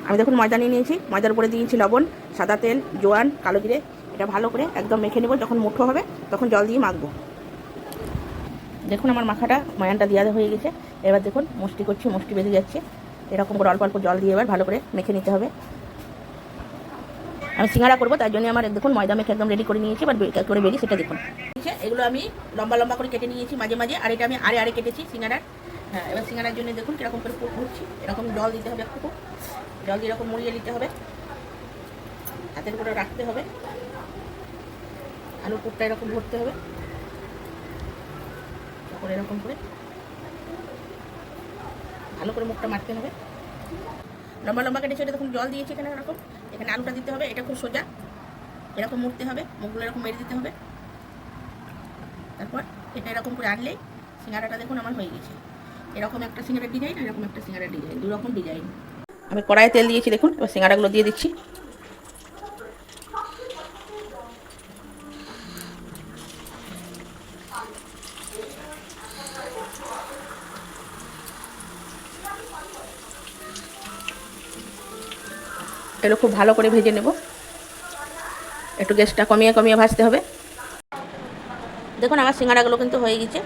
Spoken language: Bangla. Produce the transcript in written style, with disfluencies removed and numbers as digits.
আমি দেখুন ময়দা নিয়ে নিয়েছি, ময়দার উপরে দিয়েছি লবণ, সাদা তেল, জোয়ান, কালো জিরে। এটা ভালো করে একদম মেখে নেব। যখন মুঠো হবে তখন জল দিয়ে মাখবো। দেখুন আমার মাখাটা ময়ানটা দেওয়া হয়ে গেছে। এবার দেখুন মুষ্টি করছি, মুষ্টি বেঁধে যাচ্ছে। এরকম করে অল্প অল্প জল দিয়ে এবার ভালো করে মেখে নিতে হবে। আমি সিঙ্গাড়া করবো, তাই জন্য আমার দেখুন ময়দা মেখে একদম রেডি করে নিয়েছি। এবার করে বেরি সেটা দেখুন। এগুলো আমি লম্বা লম্বা করে কেটে নিয়েছি মাঝে মাঝে, আর এটা আমি আড়ে কেটেছি সিঙ্গাড়ার। হ্যাঁ, এবার সিঙ্গাড়ার জন্য দেখুন কীরকম করে পুর ভরছি। এরকম জল দিতে হবে, একটু জল দিয়ে এরকম মুড়িয়ে নিতে হবে, হাতের উপরে রাখতে হবে। আলুর পুরটা এরকম ভরতে হবে, তারপরে এরকম করে ভালো করে মুখটা মারতে হবে। লম্বা লম্বা কেটেছে, এটা দেখুন জল দিয়েছি এখানে। এরকম এখানে আলুটা দিতে হবে। এটা খুব সোজা, এরকম মুড়তে হবে, মুখগুলো এরকম মেরে দিতে হবে। তারপর এটা এরকম করে আনলেই সিঙ্গাড়াটা দেখুন আমার হয়ে গেছে। এরকম একটা সিঙ্গাড়ার ডিজাইন, এরকম একটা সিঙ্গাড়ার ডিজাইন, দুরকম ডিজাইন। আমি কড়াইয়ে তেল দিয়েছি দেখুন। এবার সিঙ্গাড়াগুলো দিয়ে দিচ্ছি। এগুলো খুব ভালো করে ভেজে নেব। একটু গ্যাসটা কমিয়ে কমিয়ে ভাজতে হবে। দেখুন আমার সিঙ্গাড়াগুলো কিন্তু হয়ে গেছে।